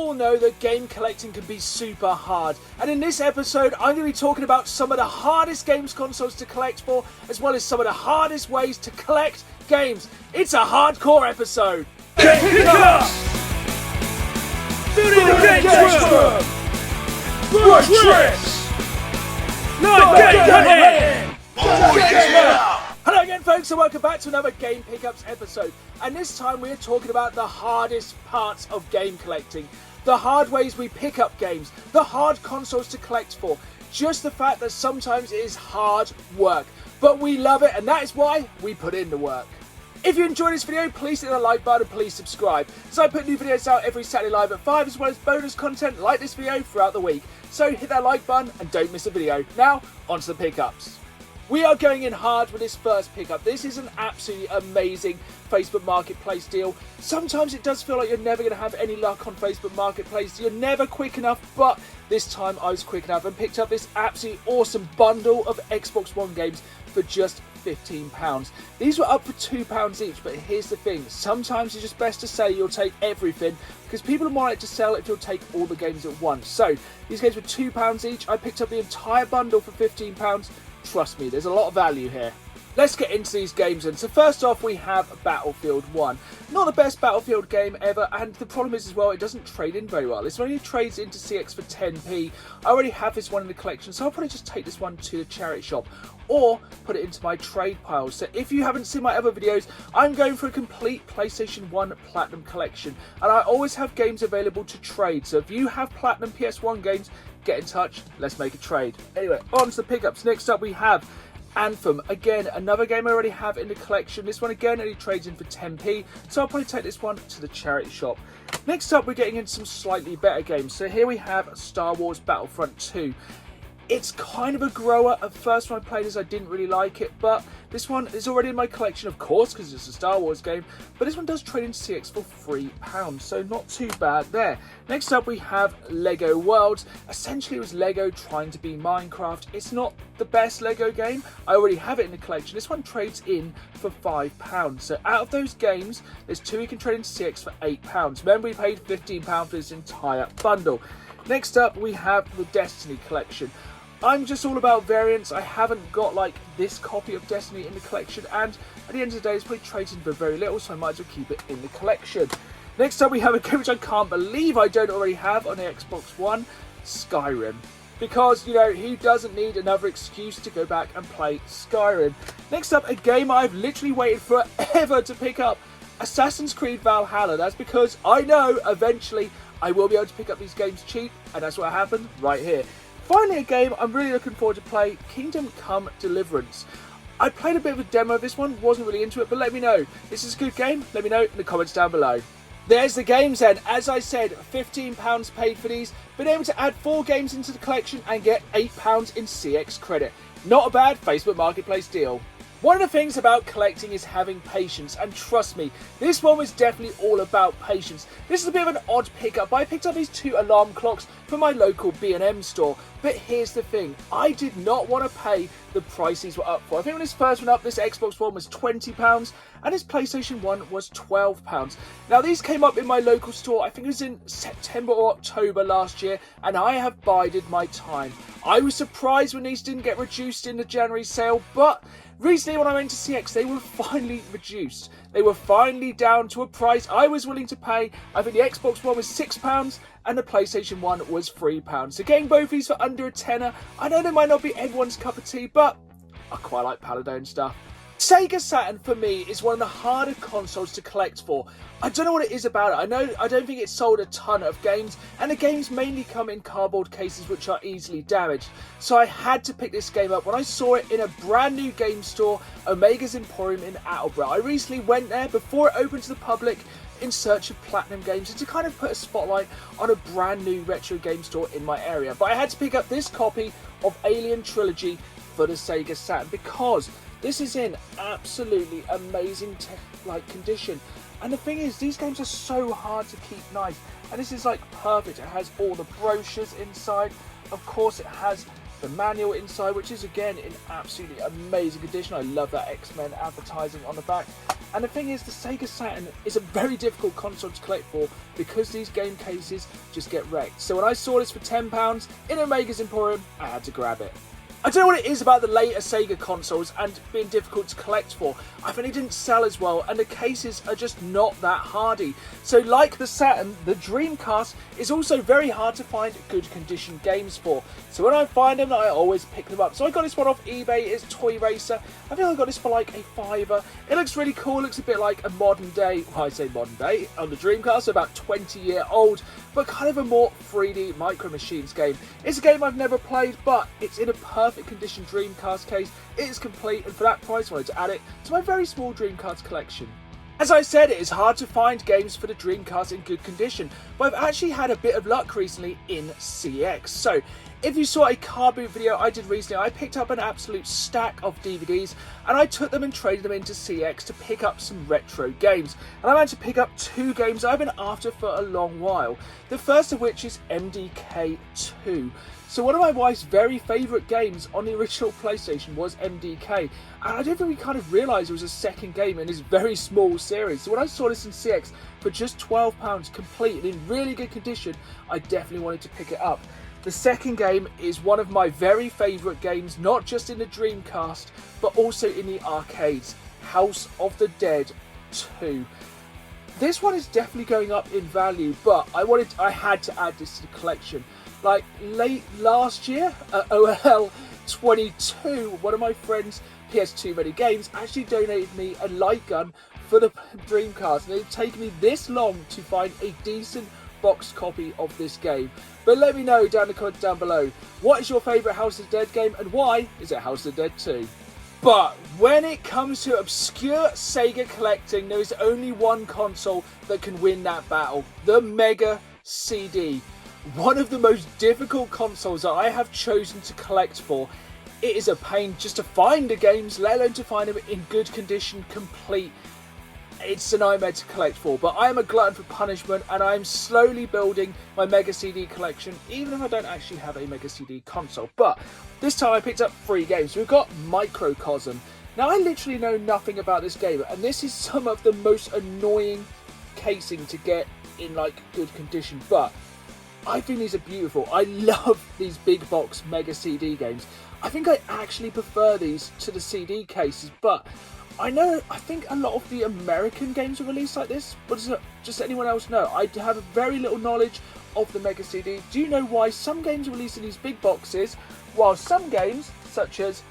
all know that game collecting can be super hard, and in this episode I'm going to be talking about some of the hardest games consoles to collect for, as well as some of the hardest ways to collect games. It's a hardcore episode! Game Pickups! Building the game room! Run tricks! Live game hunting! Hello again folks, and welcome back to another Game Pickups episode. And this time we are talking about the hardest parts of game collecting. The hard ways we pick up games, the hard consoles to collect for. Just the fact that sometimes it is hard work. But we love it, and that is why we put in the work. If you enjoyed this video, please hit the like button and please subscribe. So I put new videos out every Saturday live at 5, as well as bonus content like this video throughout the week. So hit that like button and don't miss a video. Now, on to the pickups. We are going in hard with this first pickup. This is an absolutely amazing Facebook Marketplace deal. Sometimes it does feel like you're never going to have any luck on Facebook Marketplace. You're never quick enough, but this time I was quick enough and picked up this absolutely awesome bundle of Xbox One games for just £15. These were up for £2 each, but here's the thing. Sometimes it's just best to say you'll take everything, because people are more likely to sell if you'll take all the games at once. So these games were £2 each. I picked up the entire bundle for £15. Trust me, there's a lot of value here. Let's get into these games then. So first off, we have Battlefield 1. Not the best Battlefield game ever, and the problem is as well, it doesn't trade in very well. This only trades into CX for 10p. I already have this one in the collection, so I'll probably just take this one to the charity shop or put it into my trade pile. So if you haven't seen my other videos, I'm going for a complete PlayStation 1 Platinum collection, and I always have games available to trade. So if you have Platinum PS1 games, get in touch, let's make a trade. Anyway, on to the pickups. Next up we have Anthem. Again, another game I already have in the collection. This one again only trades in for 10p, so I'll probably take this one to the charity shop. Next up we're getting into some slightly better games. So here we have Star Wars Battlefront 2. It's kind of a grower. At first when I played this I didn't really like it, but this one is already in my collection, of course, because it's a Star Wars game, but this one does trade in CX for £3, so not too bad there. Next up we have Lego Worlds. Essentially it was Lego trying to be Minecraft. It's not the best Lego game. I already have it in the collection. This one trades in for £5. So out of those games, there's two you can trade into CX for £8. Remember, we paid £15 for this entire bundle. Next up we have the Destiny collection. I'm just all about variants. I haven't got like this copy of Destiny in the collection, and at the end of the day it's probably trading for very little, so I might as well keep it in the collection. Next up we have a game which I can't believe I don't already have on the Xbox One, Skyrim. Because, you know, who doesn't need another excuse to go back and play Skyrim? Next up, a game I've literally waited forever to pick up, Assassin's Creed Valhalla. That's because I know eventually I will be able to pick up these games cheap, and that's what happened right here. Finally, a game I'm really looking forward to play, Kingdom Come Deliverance. I played a bit of a demo of this one, wasn't really into it, but let me know. This is a good game? Let me know in the comments down below. There's the games then. As I said, £15 paid for these. Been able to add 4 games into the collection and get £8 in CX credit. Not a bad Facebook Marketplace deal. One of the things about collecting is having patience, and trust me, this one was definitely all about patience. This is a bit of an odd pickup, but I picked up these 2 alarm clocks from my local B&M store. But here's the thing, I did not want to pay the price these were up for. I think when this first went up, this Xbox One was £20 and this PlayStation 1 was £12. Now these came up in my local store, I think it was in September or October last year, and I have bided my time. I was surprised when these didn't get reduced in the January sale, but recently when I went to CX, they were finally reduced. They were finally down to a price I was willing to pay. I think the Xbox One was £6 and the PlayStation 1 was £3. So getting both of these for under a tenner, I know they might not be everyone's cup of tea, but I quite like Paladin stuff. Sega Saturn for me is one of the harder consoles to collect for. I don't know what it is about it. I don't think it sold a ton of games, and the games mainly come in cardboard cases which are easily damaged. So I had to pick this game up when I saw it in a brand new game store, Omega's Emporium in Attleborough. I recently went there before it opened to the public in search of platinum games and to kind of put a spotlight on a brand new retro game store in my area. But I had to pick up this copy of Alien Trilogy for the Sega Saturn because this is in absolutely amazing condition. And the thing is, these games are so hard to keep nice. And this is like perfect. It has all the brochures inside. Of course, it has the manual inside, which is again in absolutely amazing condition. I love that X-Men advertising on the back. And the thing is, the Sega Saturn is a very difficult console to collect for because these game cases just get wrecked. So when I saw this for £10 in Omega's Emporium, I had to grab it. I don't know what it is about the later Sega consoles and being difficult to collect for. I think they didn't sell as well and the cases are just not that hardy. So like the Saturn, the Dreamcast is also very hard to find good condition games for. So when I find them, I always pick them up. So I got this one off eBay, it's Toy Racer. I think I got this for like a £5. It looks really cool, it looks a bit like a modern day, well I say modern day, on the Dreamcast, so about 20-year-old, but kind of a more 3D Micro Machines game. It's a game I've never played, but it's in a perfect condition Dreamcast case. It is complete, and for that price I wanted to add it to my very small Dreamcast collection. As I said, it is hard to find games for the Dreamcast in good condition, but I've actually had a bit of luck recently in CX. So, if you saw a car boot video I did recently, I picked up an absolute stack of DVDs and I took them and traded them into CX to pick up some retro games. And I managed to pick up 2 games I've been after for a long while. The first of which is MDK2. So one of my wife's very favourite games on the original PlayStation was MDK, and I didn't really kind of realise it was a second game in this very small series. So when I saw this in CX for just £12 complete and in really good condition, I definitely wanted to pick it up. The second game is one of my very favourite games, not just in the Dreamcast, but also in the arcades, House of the Dead 2. This one is definitely going up in value, but I had to add this to the collection. Like late last year at OL 22, one of my friends' PS2 Ready Games actually donated me a light gun for the Dreamcast, and it's taken me this long to find a decent boxed copy of this game. But let me know down in the comments down below, what is your favourite House of the Dead game and why is it House of the Dead 2? But when it comes to obscure Sega collecting, there is only one console that can win that battle, the Mega CD. One of the most difficult consoles that I have chosen to collect for. It is a pain just to find the games, let alone to find them in good condition, complete. It's a nightmare to collect for, but I am a glutton for punishment and I am slowly building my Mega CD collection, even if I don't actually have a Mega CD console. But this time I picked up 3 games. We've got Microcosm. Now I literally know nothing about this game, and this is some of the most annoying casing to get in like good condition, but I think these are beautiful. I love these big box Mega CD games. I think I actually prefer these to the CD cases, but I think a lot of the American games are released like this, but does anyone else know? I have very little knowledge of the Mega CD. Do you know why some games are released in these big boxes, while some games, such as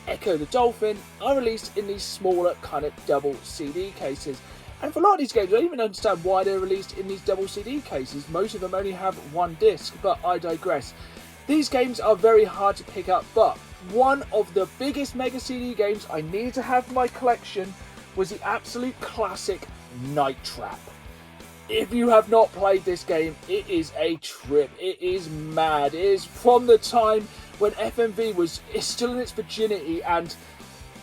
Echo the Dolphin, are released in these smaller kind of double CD cases? And for a lot of these games, I don't even understand why they're released in these double CD cases. Most of them only have 1 disc, but I digress. These games are very hard to pick up, but one of the biggest Mega CD games I needed to have in my collection was the absolute classic Night Trap. If you have not played this game, it is a trip. It is mad. It is from the time when FMV was still in its virginity, and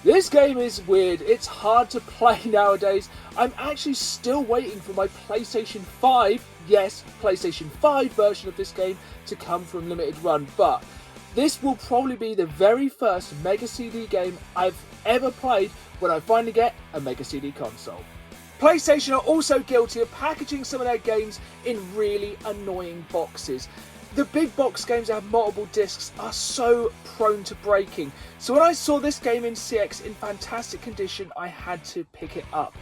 this game is weird. It's hard to play nowadays. I'm actually still waiting for my PlayStation 5, yes, PlayStation 5 version of this game to come from Limited Run, but this will probably be the very first Mega CD game I've ever played when I finally get a Mega CD console. PlayStation are also guilty of packaging some of their games in really annoying boxes. The big box games that have multiple discs are so prone to breaking, so when I saw this game in CX in fantastic condition, I had to pick it up.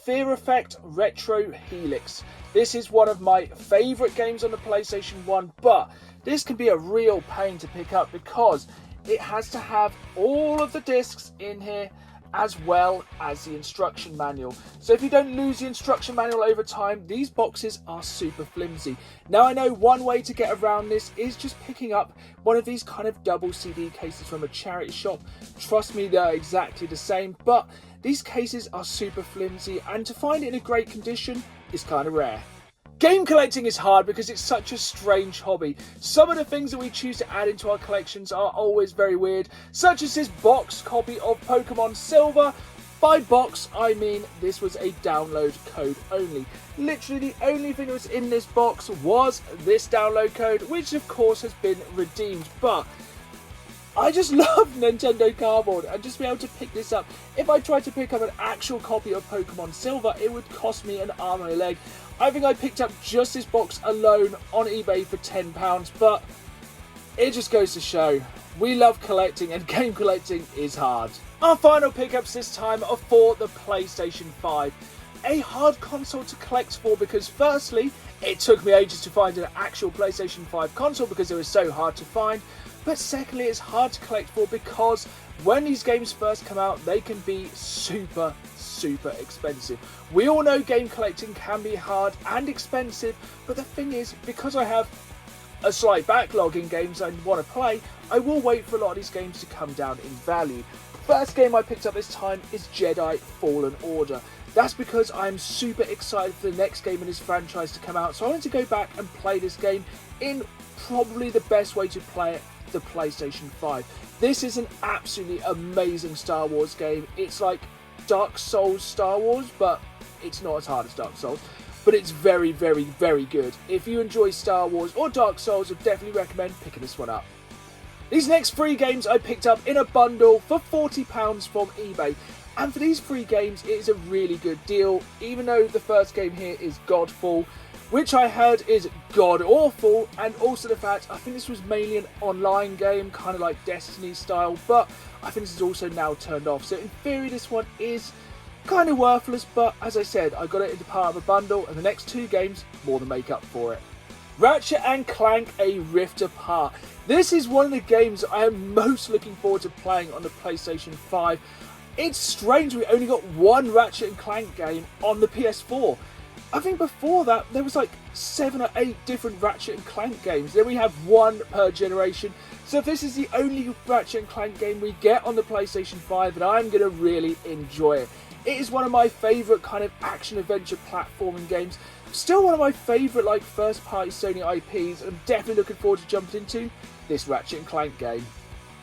Fear Effect Retro Helix. This is one of my favourite games on the PlayStation 1, but this can be a real pain to pick up because it has to have all of the discs in here as well as the instruction manual. So if you don't lose the instruction manual over time, these boxes are super flimsy. Now I know one way to get around this is just picking up one of these kind of double CD cases from a charity shop. Trust me, they're exactly the same, but these cases are super flimsy and to find it in a great condition is kind of rare. Game collecting is hard because it's such a strange hobby. Some of the things that we choose to add into our collections are always very weird, such as this boxed copy of Pokemon Silver. By box, I mean this was a download code only. Literally the only thing that was in this box was this download code, which of course has been redeemed, but I just love Nintendo Cardboard, and just be able to pick this up. If I tried to pick up an actual copy of Pokemon Silver, it would cost me an arm and a leg. I think I picked up just this box alone on eBay for £10, but it just goes to show, we love collecting, and game collecting is hard. Our final pickups this time are for the PlayStation 5. A hard console to collect for because firstly, it took me ages to find an actual PlayStation 5 console because they were so hard to find. But secondly, it's hard to collect for because when these games first come out, they can be super expensive. We all know game collecting can be hard and expensive, but the thing is, because I have a slight backlog in games I want to play, I will wait for a lot of these games to come down in value. First game I picked up this time is Jedi Fallen Order. That's because I'm super excited for the next game in this franchise to come out, so I wanted to go back and play this game in probably the best way to play it, the PlayStation 5. This is an absolutely amazing Star Wars game. It's like Dark Souls Star Wars, but it's not as hard as Dark Souls. But it's very good. If you enjoy Star Wars or Dark Souls, I'd definitely recommend picking this one up. These next 3 games I picked up in a bundle for £40 from eBay. And for these 3 games, it is a really good deal, even though the first game here is Godfall, which I heard is god-awful, and also the fact, I think this was mainly an online game, kind of like Destiny style, but I think this is also now turned off. So in theory, this one is kind of worthless, but as I said, I got it into part of a bundle, and the next 2 games more than make up for it. Ratchet & Clank A Rift Apart. This is one of the games I am most looking forward to playing on the PlayStation 5. It's strange we only got one Ratchet & Clank game on the PS4. I think before that there was like 7 or 8 different Ratchet & Clank games. Then we have one per generation. So if this is the only Ratchet & Clank game we get on the PlayStation 5, then I'm going to really enjoy it. It is one of my favourite kind of action-adventure platforming games. Still one of my favourite like first-party Sony IPs. I'm definitely looking forward to jumping into this Ratchet & Clank game.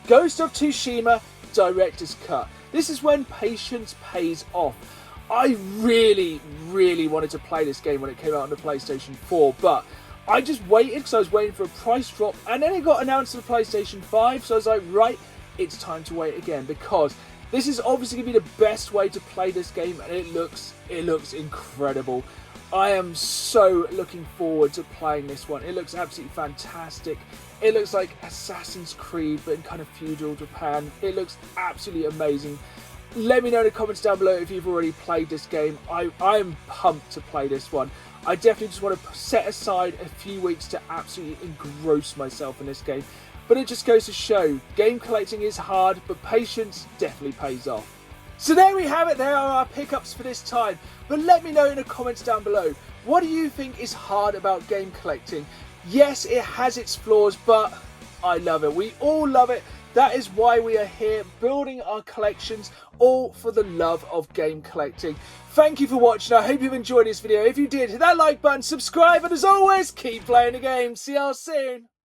Ghost of Tsushima Director's Cut. This is when patience pays off. I really wanted to play this game when it came out on the PlayStation 4, but I just waited because I was waiting for a price drop, and then it got announced to the PlayStation 5, so I was like, right, it's time to wait again, because this is obviously going to be the best way to play this game, and it looks incredible. I am so looking forward to playing this one. It looks absolutely fantastic. It looks like Assassin's Creed, but in kind of feudal Japan. It looks absolutely amazing. Let me know in the comments down below if you've already played this game. I am pumped to play this one. I definitely just want to set aside a few weeks to absolutely engross myself in this game. But it just goes to show, game collecting is hard, but patience definitely pays off. So there we have it, there are our pickups for this time. But let me know in the comments down below, what do you think is hard about game collecting? Yes, it has its flaws, but I love it. We all love it. That is why we are here, building our collections, all for the love of game collecting. Thank you for watching. I hope you've enjoyed this video. If you did, hit that like button, subscribe, and as always, keep playing the game. See y'all soon.